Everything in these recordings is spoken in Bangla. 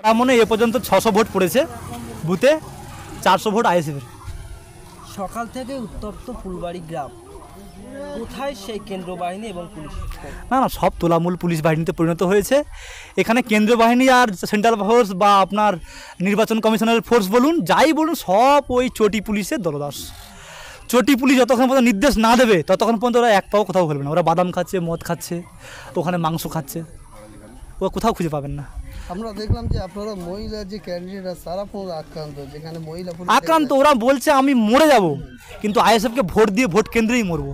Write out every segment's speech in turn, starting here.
আড়ামনে এ পর্যন্ত 600 ভোট পড়েছে, বুথে 400 ভোট আইএসএফের। সকাল থেকে উত্তপ্ত ফুলবাড়ি গ্রাম, কোথায় সেই কেন্দ্র বাহিনী এবং পুলিশ? না না, সব তোলামূল পুলিশ বাহিনীতে পরিণত হয়েছে। এখানে কেন্দ্রীয় বাহিনী আর সেন্ট্রাল ফোর্স বা আপনার নির্বাচন কমিশনের ফোর্স বলুন, যাই বলুন, সব ওই চটি পুলিশের দলদাস। চটি পুলিশ যতক্ষণ পর্যন্ত নির্দেশ না দেবে ততক্ষণ পর্যন্ত ওরা এক পাও কোথাও বলবে না। ওরা বাদাম খাচ্ছে, মদ খাচ্ছে, ওখানে মাংস খাচ্ছে, ওরা কোথাও খুঁজে পাবেন না। আমরা দেখলাম যে আপনারা মহিলা যে ক্যান্ডিডেট তারা পুরো আক্রান্ত, যেখানে মহিলা আক্রান্ত। ওরা বলছে আমি মরে যাব, কিন্তু আইএসএফকে ভোট দিয়ে ভোট কেন্দ্রেই মরবো,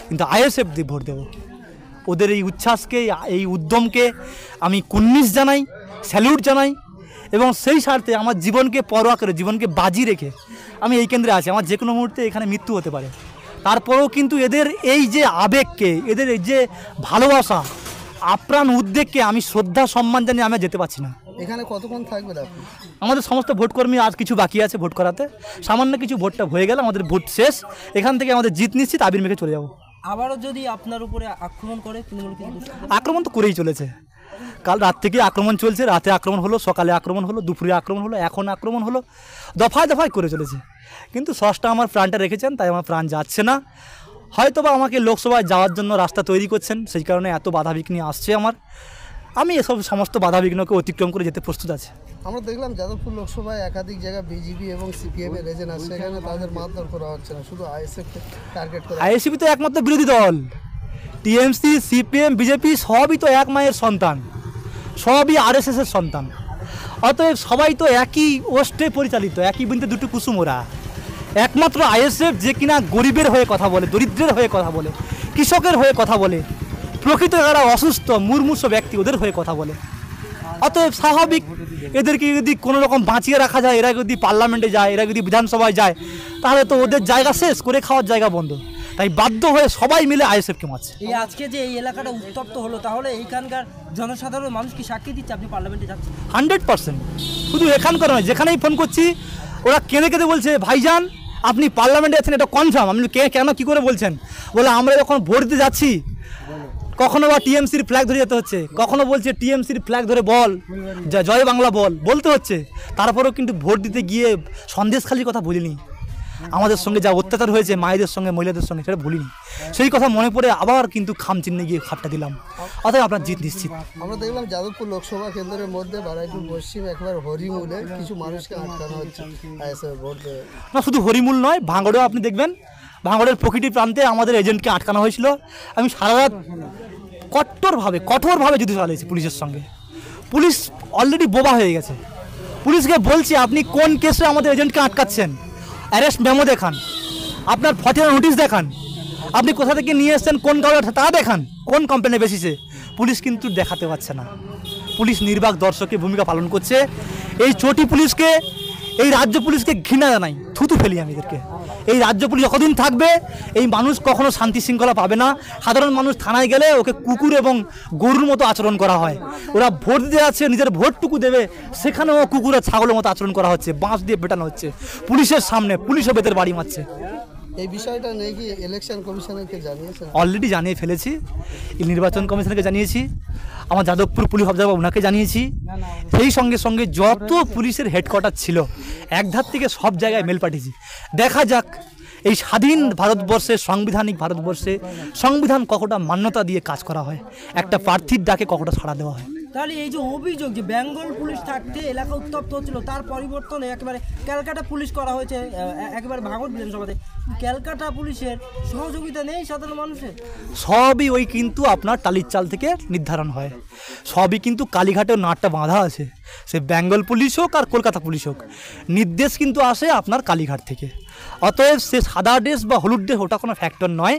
কিন্তু আইএসএফ দিয়ে ভোট দেবো। ওদের এই উচ্ছ্বাসকে, এই উদ্যমকে আমি কুর্নিশ জানাই, স্যালিউট জানাই, এবং সেই স্বার্থে আমার জীবনকে পরোয়া করে, জীবনকে বাজি রেখে আমি এই কেন্দ্রে আছি। আমার যে কোনো মুহূর্তে এখানে মৃত্যু হতে পারে, তারপরেও কিন্তু এদের এই যে আবেগকে, এদের এই যে ভালোবাসা, আপ্রাণ উদ্বেগকে আমি শ্রদ্ধা সম্মান জানিয়ে আমি যেতে পারছি না। এখানে কতক্ষণ থাকবেন আপনি? আমাদের সমস্ত ভোটকর্মী আজ কিছু বাকি আছে ভোট করাতে, সামান্য কিছু ভোটটা হয়ে গেলে আমাদের ভোট শেষ। এখান থেকে আমাদের জিত নিশ্চিত, আবির মেখে চলে যাব। আবারও যদি আপনার উপরে আক্রমণ করে তৃণমূল, আক্রমণ তো করেই চলেছে। কাল রাত থেকে আক্রমণ চলছে, রাতে আক্রমণ হলো, সকালে আক্রমণ হলো, দুপুরে আক্রমণ হলো, এখন আক্রমণ হলো, দফায় দফায় করে চলেছে। কিন্তু ষষ্ঠটা আমার প্রাণটা রেখেছেন, তাই আমার প্রাণ যাচ্ছে না। হয়তোবা আমাকে লোকসভায় যাওয়ার জন্য রাস্তা তৈরি করছেন, সেই কারণে এত বাধাবিঘ্ন আসছে আমার। আমি এসব সমস্ত বাধাবিঘ্নকে অতিক্রম করে যেতে প্রস্তুত আছি। আমরা দেখলাম যাদবপুর লোকসভায় একাধিক জায়গায় বিজেপি এবং সিপিএম এর এজেন্ট আছে, সেখানে তাদের মারধর করা হচ্ছে না, শুধু আইএসএফ টার্গেট করা। আইএসএফ তো একমাত্র বিরোধী দল। টিএমসি, সিপিএম, বিজেপি সবই তো এক মায়ের সন্তান, সবই আরএসএসের সন্তান। অতএব সবাই তো একই ওষ্ঠে পরিচালিত, একই বিন্দু দুটো কুসুম। ওরা একমাত্র আইএসএফ যে কিনা গরিবের হয়ে কথা বলে, দরিদ্রের হয়ে কথা বলে, কৃষকের হয়ে কথা বলে, প্রকৃত যারা অসুস্থ মুমূর্ষু ব্যক্তি ওদের হয়ে কথা বলে। অতএব স্বাভাবিক এদেরকে যদি কোনো রকম বাঁচিয়ে রাখা যায়, এরা যদি পার্লামেন্টে যায়, এরা যদি বিধানসভায় যায়, তাহলে তো ওদের জায়গা শেষ, করে খাওয়ার জায়গা বন্ধ। তাই বাধ্য হয়ে সবাই মিলে আইএসএফকে মারছে। এই আজকে যে এই এলাকাটা উত্তপ্ত হলো, তাহলে এইখানকার জনসাধারণ মানুষ কি সাক্ষী দিচ্ছে আপনি পার্লামেন্টে যাচ্ছেন? 100%। শুধু এখানকার নয়, যেখানেই ফোন করছি ওরা কেঁদে কেঁদে বলছে, ভাইজান আপনি পার্লামেন্টে আছেন, এটা কনফার্ম। আমি কেন কী করে বলছেন? বলে আমরা যখন ভোট দিতে যাচ্ছি, কখনো বা টিএমসির ফ্ল্যাগ ধরে যেতে হচ্ছে, কখনো বলছে টিএমসির ফ্ল্যাগ ধরে বল, জয় বাংলা বল বলতে হচ্ছে। তারপরেও কিন্তু ভোট দিতে গিয়ে সন্দেশখালির কথা বলিনি। আমাদের সঙ্গে যা অত্যাচার হয়েছে মায়েদের সঙ্গে, মহিলাদের সঙ্গে, সেটা ভুলিনি। সেই কথা মনে পড়ে আবার কিন্তু খাম চিহ্নে গিয়ে খাপটা দিলাম। অতএব আপনার জিত নিশ্চিত। আমরা দেখলাম যাদবপুর লোকসভা কেন্দ্রের মধ্যে বারাইপুর পশ্চিম একবার হরিমুলে কিছু মানুষকে আটকানো হচ্ছে আইএসএফ ভোট দেবে। না, শুধু হরিমূল নয়, ভাঙড়েও আপনি দেখবেন, ভাঙড়ের প্রকৃতি প্রান্তে আমাদের এজেন্টকে আটকানো হয়েছিল। আমি সারা রাত কঠোরভাবে যুদ্ধ চালিয়েছি পুলিশের সঙ্গে। পুলিশ অলরেডি বোবা হয়ে গেছে। পুলিশকে বলছি, আপনি কোন কেসে আমাদের এজেন্টকে আটকাচ্ছেন? অ্যারেস্ট মেমো দেখান, আপনার ফটের নোটিশ দেখান, আপনি কোথা থেকে নিয়ে এসছেন, কোন কাগজ তা দেখান, কোন কমপ্লেনের বেসিসে। পুলিশ কিন্তু দেখাতে পারছে না। পুলিশ নির্বাক দর্শকের ভূমিকা পালন করছে। এই চটি পুলিশকে, এই রাজ্য পুলিশকে ঘৃণা জানাই, থুতু ফেলি আমি এদেরকে। এই রাজ্য পুলিশ যতদিন থাকবে এই মানুষ কখনো শান্তি শৃঙ্খলা পাবে না। সাধারণ মানুষ থানায় গেলে ওকে কুকুর এবং গরুর মতো আচরণ করা হয়। ওরা ভোট দিতে যাচ্ছে, নিজের ভোটটুকু দেবে, সেখানেও কুকুর আর ছাগলের মতো আচরণ করা হচ্ছে, বাঁশ দিয়ে পেটানো হচ্ছে পুলিশের সামনে। পুলিশও বেতের বাড়ি মারছে। এই বিষয়টা নিয়ে কি ইলেকশন কমিশনারকে জানিয়েছেন? অলরেডি জানিয়ে ফেলেছি, নির্বাচন কমিশনকে জানিয়েছি, আমার যাদবপুর পুলিশ অবজারভার ওনাকে জানিয়েছি। সেই সঙ্গে সঙ্গে যত পুলিশের হেডকোয়ার্টার ছিল এক ধার থেকে সব জায়গায় মেল পাঠিয়েছি। দেখা যাক এই স্বাধীন ভারতবর্ষে, সাংবিধানিক ভারতবর্ষে সংবিধান কতটা মান্যতা দিয়ে কাজ করা হয়, একটা প্রার্থীর ডাকে কতটা সাড়া দেওয়া হয়। তাহলে এই যে অভিযোগ যে বেঙ্গল পুলিশ থাকতে এলাকা উত্তপ্ত হচ্ছিল, তার পরিবর্তনে একেবারে ক্যালকাটা পুলিশ করা হয়েছে একেবারে ভাঙড় বিধানসভাতে, ক্যালকাটা পুলিশের সহযোগিতা নেই সাধারণ মানুষের? সবই ওই কিন্তু আপনার টালির চাল থেকে নির্ধারণ হয়। সবই কিন্তু কালীঘাটের নাটটা বাঁধা আছে। সে বেঙ্গল পুলিশ হোক আর কলকাতা পুলিশ হোক, নির্দেশ কিন্তু আসে আপনার কালীঘাট থেকে। অতএব সে সাদা ড্রেস বা হলুদ ড্রেস ওটা কোনো ফ্যাক্টর নয়।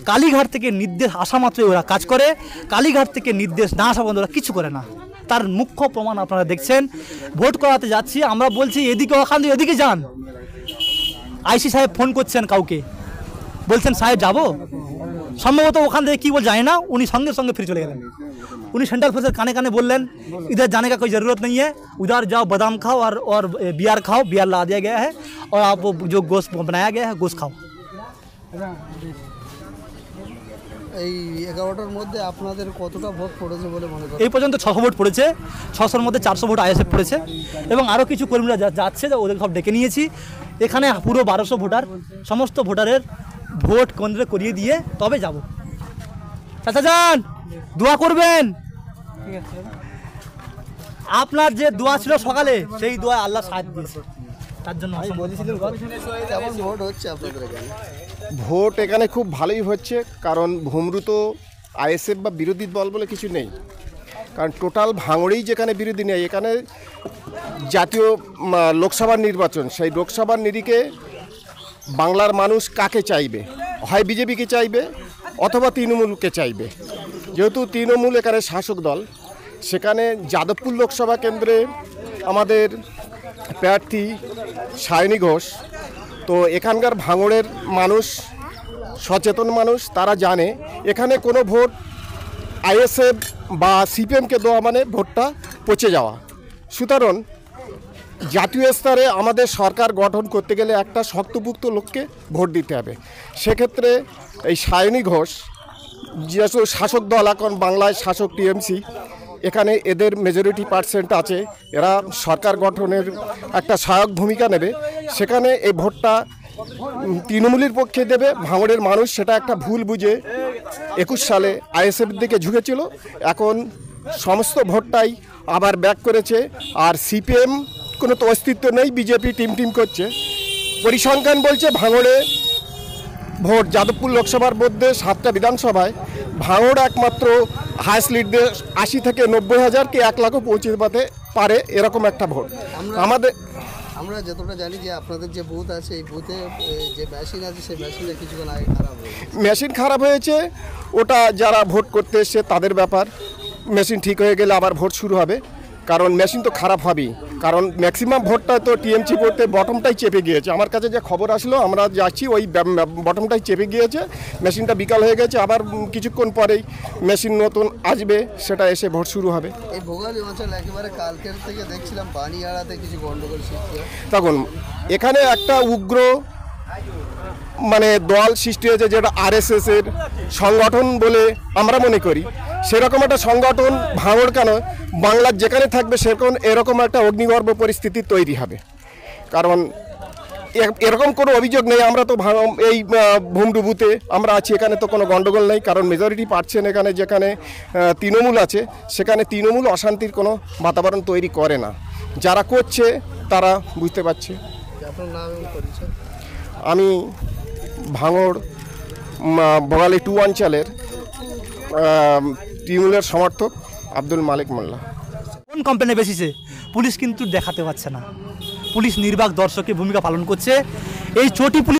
কালীঘাট থেকে নির্দেশ আসা মাত্রই ওরা কাজ করে, কালীঘাট থেকে নির্দেশ না আসা পর্যন্ত ওরা কিছু করে না। তার মুখ্য প্রমাণ আপনারা দেখছেন। ভোট করাতে যাচ্ছি, আমরা বলছি এদিকে, ওখান থেকে এদিকে যান। আইসি সাহেব ফোন করছেন কাউকে, বলছেন সাহেব যাবো, সম্ভবত ওখান থেকে কী বল যায় না, উনি সঙ্গে সঙ্গে ফিরে চলে গেলেন। उन्नी सेंट्रल फोर्स काने काने बोल रहे हैं इधर जाने का कोई ज़रूरत नहीं है, उधर जाओ बादाम खाओ और बियर खाओ, बियर ला दिया गया है और आप जो गोश्त बनाया गया है गोश्त खाओ। এই 11টার মধ্যে আপনাদের কতটা ভোট পড়েছে বলে মনে করেন? এই পর্যন্ত 600 ভোট পড়েছে, 600-র মধ্যে 400 ভোট আইএসএফ পড়েছে এবং আরও কিছু কর্মীরা যাচ্ছে, ওদের সব ডেকে নিয়েছি। এখানে পুরো 1200 ভোটার, সমস্ত ভোটারের ভোট কেন্দ্রে করিয়ে দিয়ে তবে যাব। চাচা যান, দোয়া করবেন। আপনার যে দোয়া ছিল সকালে, সেই দোয়া আল্লাহ সাহায্য দিয়েছে, তার জন্য কেমন ভোট হচ্ছে আপনাদের এখানে? ভোট এখানে খুব ভালোই হচ্ছে, কারণ ভুমরু তো আইএসএফ বা বিরোধী দল বলে কিছু নেই, কারণ টোটাল ভাঙড়েই যেখানে বিরোধী নেই। এখানে জাতীয় লোকসভার নির্বাচন, সেই লোকসভার নিরিখে বাংলার মানুষ কাকে চাইবে, হয় বিজেপিকে চাইবে অথবা তৃণমূলকে চাইবে। যেহেতু তৃণমূল এখানে শাসক দল, সেখানে যাদবপুর লোকসভা কেন্দ্রে আমাদের প্রার্থী সায়নী ঘোষ। তো এখানকার ভাঙড়ের মানুষ সচেতন মানুষ, তারা জানে এখানে কোনো ভোট আইএসএফ বা সিপিএমকে দেওয়া মানে ভোটটা পচে যাওয়া। সুতরাং জাতীয় স্তরে আমাদের সরকার গঠন করতে গেলে একটা শক্তপুক্ত লোককে ভোট দিতে হবে। সেক্ষেত্রে এই সায়নী ঘোষ যেহেতু শাসক দল, এখন বাংলায় শাসক টিএমসি, এখানে এদের মেজরিটি পার্সেন্ট আছে, এরা সরকার গঠনের একটা সহায়ক ভূমিকা নেবে। সেখানে এই ভোটটা তৃণমূলের পক্ষে দেবে। ভাঙড়ের মানুষ সেটা একটা ভুল বুঝে 21 সালে আইএসএফের দিকে ঝুঁকেছিল, এখন সমস্ত ভোটটাই আবার ব্যাক করেছে। আর সিপিএম কোনো তো অস্তিত্ব নেই, বিজেপি টিম করছে। পরিসংখ্যান বলছে ভাঙড়ে ভোট যাদবপুর লোকসভার মধ্যে 7টা বিধানসভায় ভাঙড় একমাত্র হাইস্ট লিড দিয়ে 80 থেকে 90 হাজার কি 1 লাখও পৌঁছে যেতে পারে, এরকম একটা ভোট আমাদের। আমরা যতটা জানি যে আপনাদের যে বুথ আছে, এই বুথে যে মেশিন আছে, সেই মেশিনটা কিছুক্ষণ আগে খারাপ হয়েছে। মেশিন খারাপ হয়েছে, ওটা যারা ভোট করতে এসছে তাদের ব্যাপার। মেশিন ঠিক হয়ে গেলে আবার ভোট শুরু হবে, কারণ মেশিন তো খারাপ হবেই, কারণ ম্যাক্সিমাম ভোটটা তো টিএমসি ভোটে বটমটাই চেপে গিয়েছে। আমার কাছে যে খবর আসলো, আমরা যাচ্ছি, ওই বটমটাই চেপে গিয়েছে, মেশিনটা বিকাল হয়ে গেছে। আবার কিছুক্ষণ পরেই মেশিন নতুন আসবে, সেটা এসে ভোট শুরু হবে। এই ভোগালী অঞ্চল একেবারে কালকের থেকে দেখছিলাম বানিয়াড়াতে কিছু গন্ডগোল সৃষ্টি হয়। তখন এখানে একটা উগ্র দল সৃষ্টি হয়েছে, যেটা আরএসএস এর সংগঠন বলে আমরা মনে করি। সেরকম একটা সংগঠন ভাঙড় কেন, বাংলার যেখানে থাকবে সেরকম এরকম একটা অগ্নিগর্ভ পরিস্থিতি তৈরি হবে। কারণ এরকম কোনো অভিযোগ নেই, আমরা তো এই ভুমরু বুথে আমরা আছি, এখানে তো কোনো গণ্ডগোল নেই। কারণ মেজরিটি পার্সেন্ট এখানে যেখানে তৃণমূল আছে, সেখানে তৃণমূল অশান্তির কোনো বাতাবরণ তৈরি করে না। যারা করছে তারা বুঝতে পারছে। আপনার নাম এবং পরিচয়? আমি ভাঙড় ভোগালী 2 অঞ্চলের তৃণমূলের সমর্থক আব্দুল মালিক মোল্লা। কোন কমপ্লেনে বেশিছে পুলিশ কিন্তু দেখাতে পারছে না। পুলিশ নির্বাক দর্শকের ভূমিকা পালন করছে। এই চটি পুলিশ